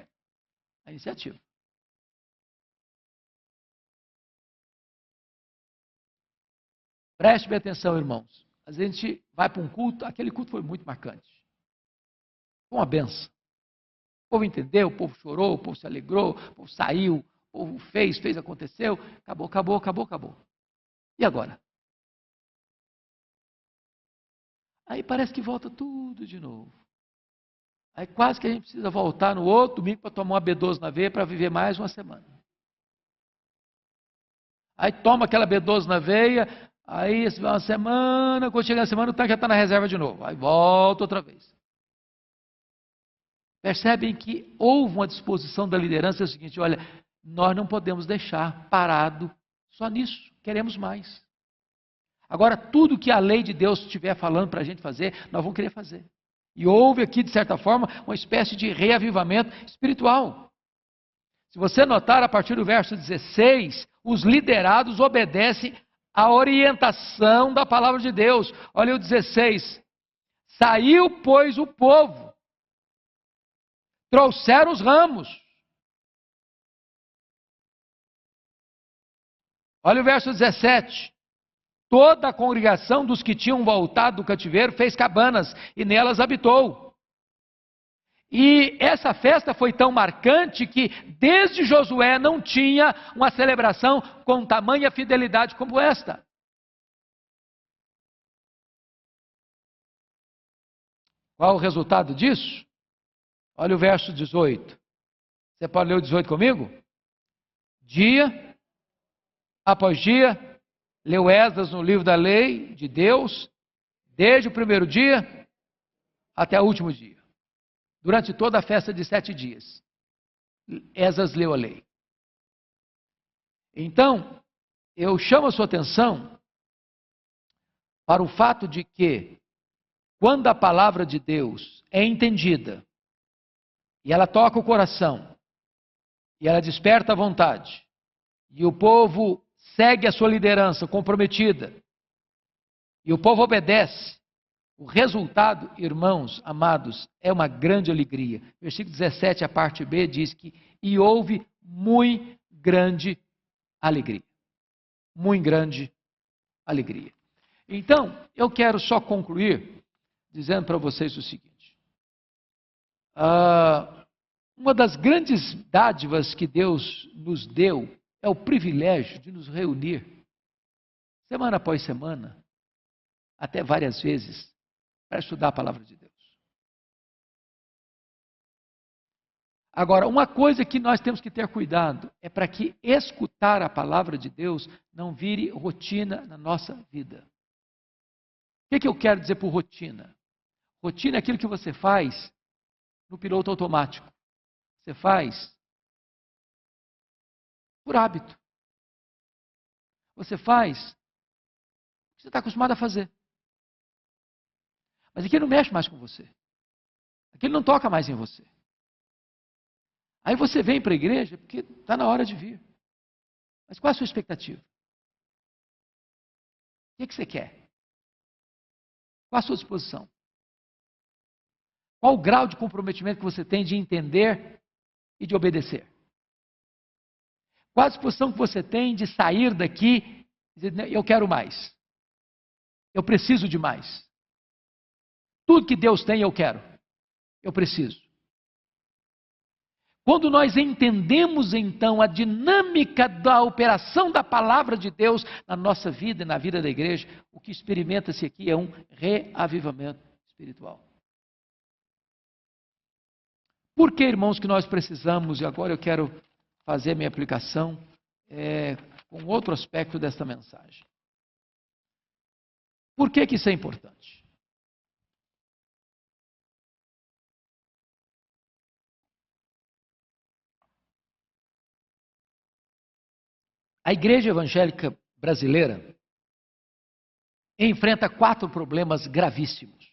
A iniciativa. Preste bem atenção, irmãos. Às vezes a gente vai para um culto, aquele culto foi muito marcante. Foi uma benção. O povo entendeu, o povo chorou, o povo se alegrou, o povo saiu, o povo fez, aconteceu. Acabou. E agora? Aí parece que volta tudo de novo. Aí quase que a gente precisa voltar no outro domingo para tomar uma B12 na veia para viver mais uma semana. Aí toma aquela B12 na veia, Aí, uma semana, quando chega a semana, o tanque já está na reserva de novo. Aí volta outra vez. Percebem que houve uma disposição da liderança, é o seguinte, olha, nós não podemos deixar parado só nisso, queremos mais. Agora, tudo que a lei de Deus estiver falando para a gente fazer, nós vamos querer fazer. E houve aqui, de certa forma, uma espécie de reavivamento espiritual. Se você notar, a partir do verso 16, os liderados obedecem à orientação da palavra de Deus. Olha o 16. Saiu, pois, o povo, trouxeram os ramos. Olha o verso 17. Toda a congregação dos que tinham voltado do cativeiro fez cabanas e nelas habitou. E essa festa foi tão marcante que desde Josué não tinha uma celebração com tamanha fidelidade como esta. Qual o resultado disso? Olha o verso 18. Você pode ler o 18 comigo? Dia após dia, leu Esdras no livro da lei de Deus, desde o primeiro dia até o último dia. Durante toda a festa de 7 dias. Esdras leu a lei. Então, eu chamo a sua atenção para o fato de que, quando a palavra de Deus é entendida, e ela toca o coração, e ela desperta a vontade, e o povo segue a sua liderança comprometida, e o povo obedece, o resultado, irmãos amados, é uma grande alegria. Versículo 17, a parte B, diz que e houve muito grande alegria. Muito grande alegria. Então, eu quero só concluir dizendo para vocês o seguinte. Uma das grandes dádivas que Deus nos deu é o privilégio de nos reunir, semana após semana, até várias vezes, para estudar a palavra de Deus. Agora, uma coisa que nós temos que ter cuidado é para que escutar a palavra de Deus não vire rotina na nossa vida. O que eu quero dizer por rotina? Rotina é aquilo que você faz no piloto automático. Você faz por hábito. Você faz o que você está acostumado a fazer. Mas aquilo não mexe mais com você. Aquilo não toca mais em você. Aí você vem para a igreja porque está na hora de vir. Mas qual é a sua expectativa? O que você quer? Qual a sua disposição? Qual o grau de comprometimento que você tem de entender e de obedecer? Qual a disposição que você tem de sair daqui e dizer, eu quero mais. Eu preciso de mais. Tudo que Deus tem, eu quero. Eu preciso. Quando nós entendemos, então, a dinâmica da operação da palavra de Deus na nossa vida e na vida da igreja, o que experimenta-se aqui é um reavivamento espiritual. Por que, irmãos, que nós precisamos, e agora eu quero fazer a minha aplicação com outro aspecto desta mensagem. Por que isso é importante? A igreja evangélica brasileira enfrenta 4 problemas gravíssimos.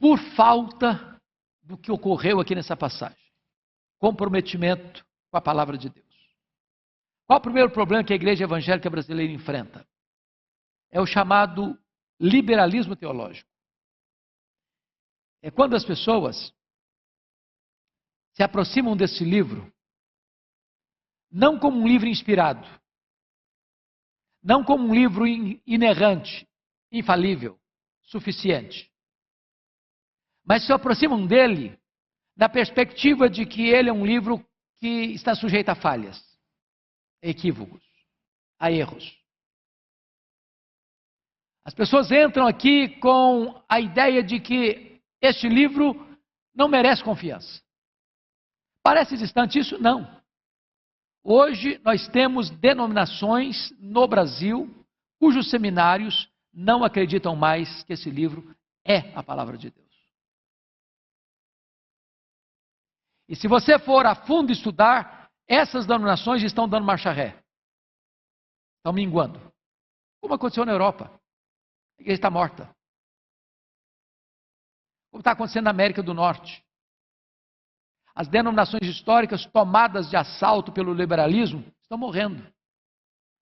Por falta do que ocorreu aqui nessa passagem. Comprometimento com a palavra de Deus. Qual o primeiro problema que a igreja evangélica brasileira enfrenta? É o chamado liberalismo teológico. É quando as pessoas se aproximam desse livro não como um livro inspirado, não como um livro inerrante, infalível, suficiente, mas se aproximam dele na perspectiva de que ele é um livro que está sujeito a falhas, a equívocos, a erros. As pessoas entram aqui com a ideia de que este livro não merece confiança. Parece distante isso? Não. Hoje nós temos denominações no Brasil cujos seminários não acreditam mais que esse livro é a palavra de Deus. E se você for a fundo estudar, essas denominações estão dando marcha ré. Estão minguando. Como aconteceu na Europa. A igreja está morta. Como está acontecendo na América do Norte. As denominações históricas tomadas de assalto pelo liberalismo estão morrendo.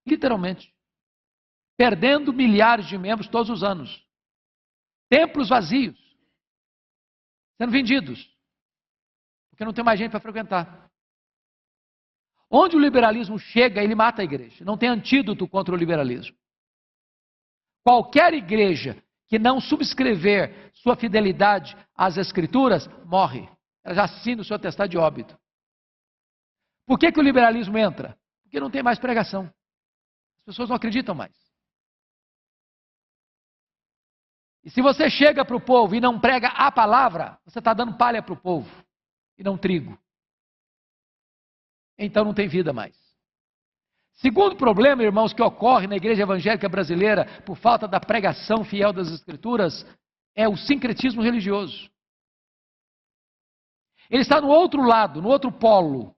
Literalmente. Perdendo milhares de membros todos os anos. Templos vazios. Sendo vendidos. Porque não tem mais gente para frequentar. Onde o liberalismo chega, ele mata a igreja. Não tem antídoto contra o liberalismo. Qualquer igreja que não subscrever sua fidelidade às Escrituras, morre. Ela já assina o seu atestado de óbito. Por que o liberalismo entra? Porque não tem mais pregação. As pessoas não acreditam mais. E se você chega para o povo e não prega a palavra, você está dando palha para o povo e não trigo. Então não tem vida mais. Segundo problema, irmãos, que ocorre na igreja evangélica brasileira por falta da pregação fiel das Escrituras é o sincretismo religioso. Ele está no outro lado, no outro polo.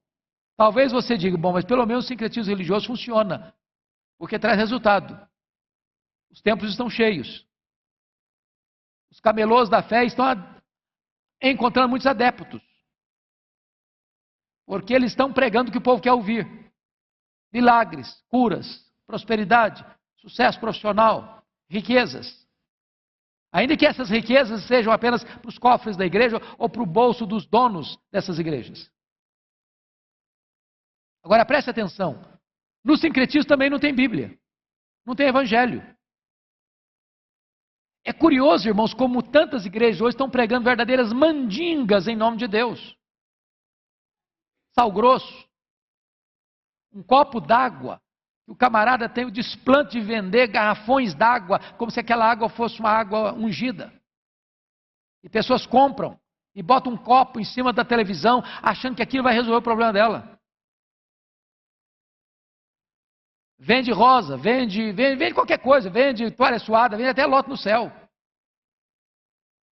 Talvez você diga, bom, mas pelo menos o sincretismo religioso funciona, porque traz resultado. Os templos estão cheios. Os camelôs da fé estão encontrando muitos adeptos. Porque eles estão pregando o que o povo quer ouvir. Milagres, curas, prosperidade, sucesso profissional, riquezas. Ainda que essas riquezas sejam apenas para os cofres da igreja ou para o bolso dos donos dessas igrejas. Agora preste atenção. No sincretismo também não tem Bíblia. Não tem Evangelho. É curioso, irmãos, como tantas igrejas hoje estão pregando verdadeiras mandingas em nome de Deus. Sal grosso, um copo d'água, o camarada tem o desplante de vender garrafões d'água, como se aquela água fosse uma água ungida. E pessoas compram e botam um copo em cima da televisão, achando que aquilo vai resolver o problema dela. Vende rosa, vende qualquer coisa, vende toalha suada, vende até lote no céu.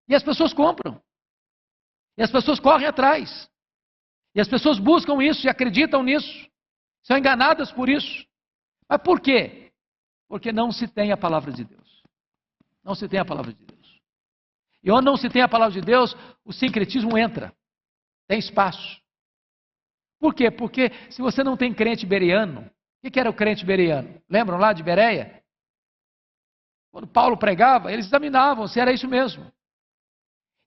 E as pessoas compram. E as pessoas correm atrás. E as pessoas buscam isso e acreditam nisso. São enganadas por isso. Mas por quê? Porque não se tem a palavra de Deus. Não se tem a palavra de Deus. E onde não se tem a palavra de Deus, o sincretismo entra. Tem espaço. Por quê? Porque se você não tem crente bereano, o que era o crente bereano? Lembram lá de Bereia? Quando Paulo pregava, eles examinavam se era isso mesmo.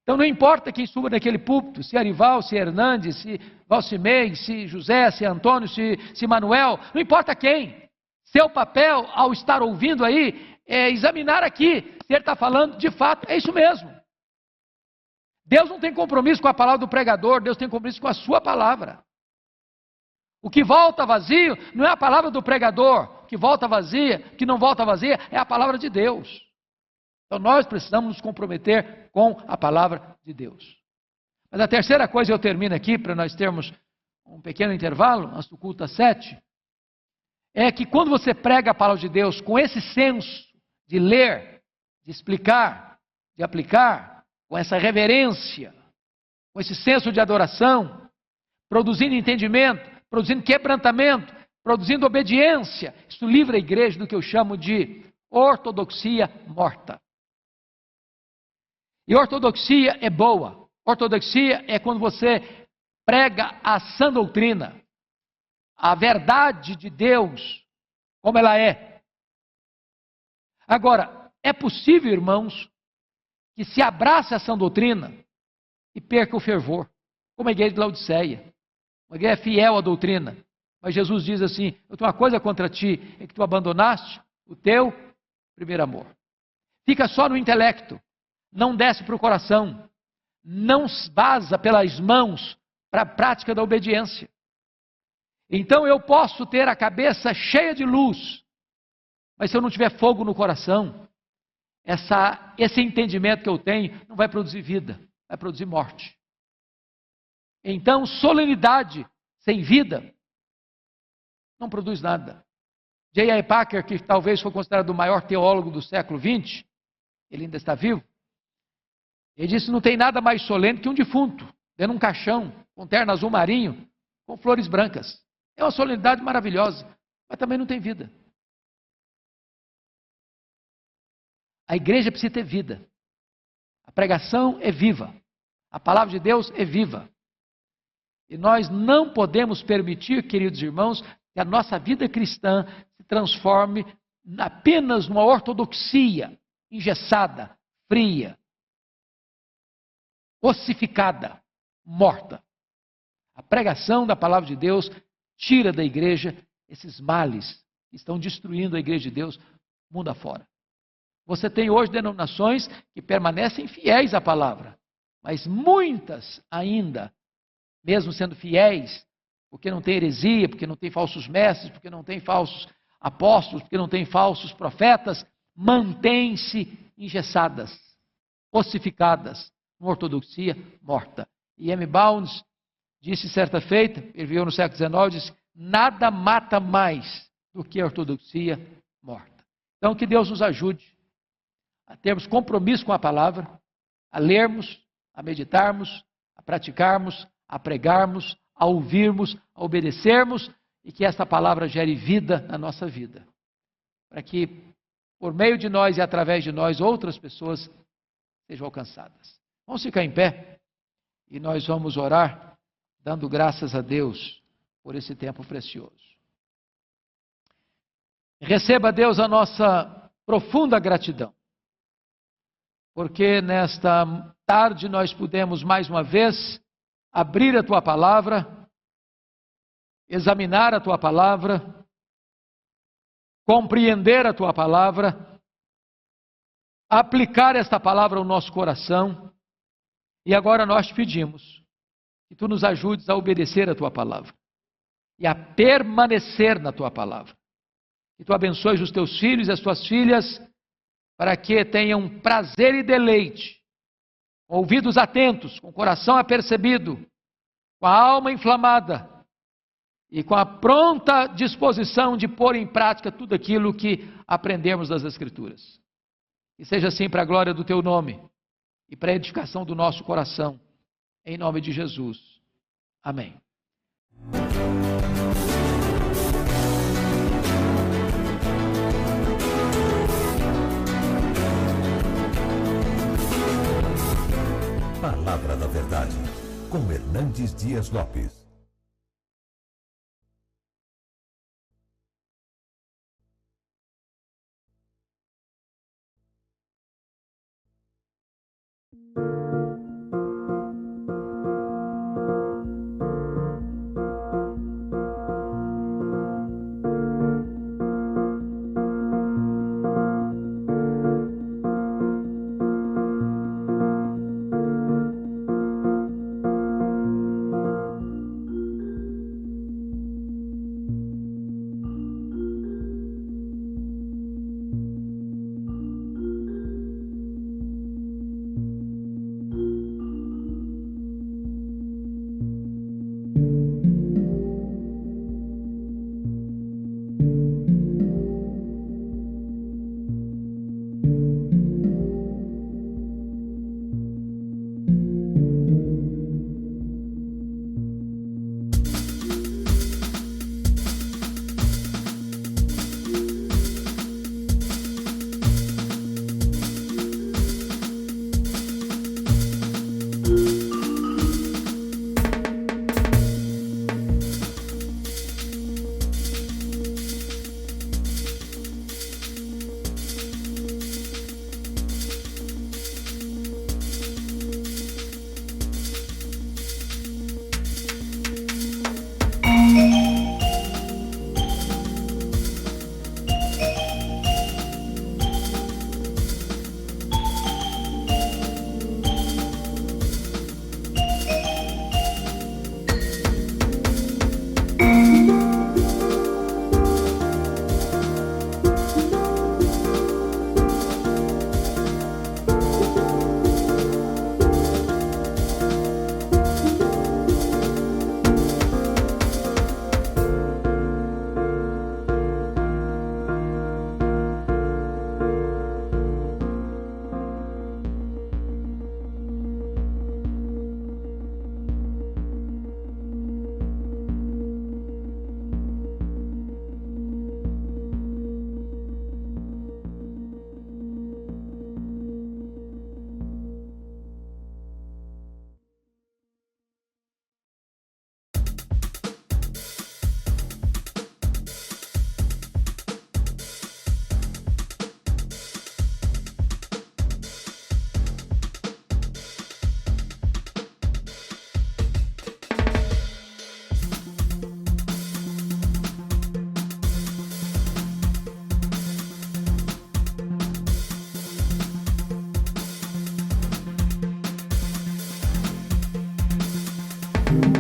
Então não importa quem suba naquele púlpito, se Arival, se Hernandes, se Valcimei, se José, se Antônio, se Manuel, não importa quem. Seu papel ao estar ouvindo aí é examinar aqui se ele está falando de fato, é isso mesmo. Deus não tem compromisso com a palavra do pregador, Deus tem compromisso com a sua palavra. O que volta vazio não é a palavra do pregador, o que volta vazia, o que não volta vazia é a palavra de Deus. Então nós precisamos nos comprometer com a palavra de Deus. Mas a terceira coisa, eu termino aqui, para nós termos um pequeno intervalo, antes do culto às 7, é que quando você prega a palavra de Deus com esse senso de ler, de explicar, de aplicar, com essa reverência, com esse senso de adoração, produzindo entendimento, produzindo quebrantamento, produzindo obediência, isso livra a igreja do que eu chamo de ortodoxia morta. E ortodoxia é boa. Ortodoxia é quando você prega a sã doutrina, a verdade de Deus, como ela é. Agora, é possível, irmãos, que se abrace a sã doutrina e perca o fervor, como a igreja de Laodiceia. Uma igreja fiel à doutrina. Mas Jesus diz assim, eu tenho uma coisa contra ti, é que tu abandonaste o teu primeiro amor. Fica só no intelecto. Não desce para o coração, não vaza pelas mãos para a prática da obediência. Então eu posso ter a cabeça cheia de luz, mas se eu não tiver fogo no coração, esse entendimento que eu tenho não vai produzir vida, vai produzir morte. Então, solenidade sem vida Não produz nada. J.I. Packer, que talvez foi considerado o maior teólogo do século XX, ele ainda está vivo, ele disse: não tem nada mais solene que um defunto, dentro de um caixão, com terno azul marinho, com flores brancas. É uma solenidade maravilhosa, mas também não tem vida. A igreja precisa ter vida. A pregação é viva. A palavra de Deus é viva. E nós não podemos permitir, queridos irmãos, que a nossa vida cristã se transforme apenas numa ortodoxia engessada, fria, ossificada, morta. A pregação da palavra de Deus tira da igreja esses males que estão destruindo a igreja de Deus mundo afora. Você tem hoje denominações que permanecem fiéis à palavra, mas muitas ainda, mesmo sendo fiéis, porque não tem heresia, porque não tem falsos mestres, porque não tem falsos apóstolos, porque não tem falsos profetas, mantêm-se engessadas, ossificadas, uma ortodoxia morta. E M. Bounds disse certa feita, ele viveu no século XIX, disse: nada mata mais do que a ortodoxia morta. Então, que Deus nos ajude a termos compromisso com a palavra, a lermos, a meditarmos, a praticarmos, a pregarmos, a ouvirmos, a obedecermos, e que esta palavra gere vida na nossa vida, para que por meio de nós e através de nós outras pessoas sejam alcançadas. Vamos ficar em pé e nós vamos orar dando graças a Deus por esse tempo precioso. Receba, Deus, a nossa profunda gratidão, porque nesta tarde nós pudemos mais uma vez abrir a Tua palavra, examinar a Tua palavra, compreender a Tua palavra, aplicar esta palavra ao nosso coração, e agora nós te pedimos que Tu nos ajudes a obedecer a Tua palavra e a permanecer na Tua palavra. Que Tu abençoes os Teus filhos e as Tuas filhas, para que tenham prazer e deleite, com ouvidos atentos, com o coração apercebido, com a alma inflamada e com a pronta disposição de pôr em prática tudo aquilo que aprendemos das Escrituras. Que seja assim para a glória do Teu nome e para a edificação do nosso coração, em nome de Jesus. Amém. Palavra da Verdade, com Hernandes Dias Lopes. Lopes.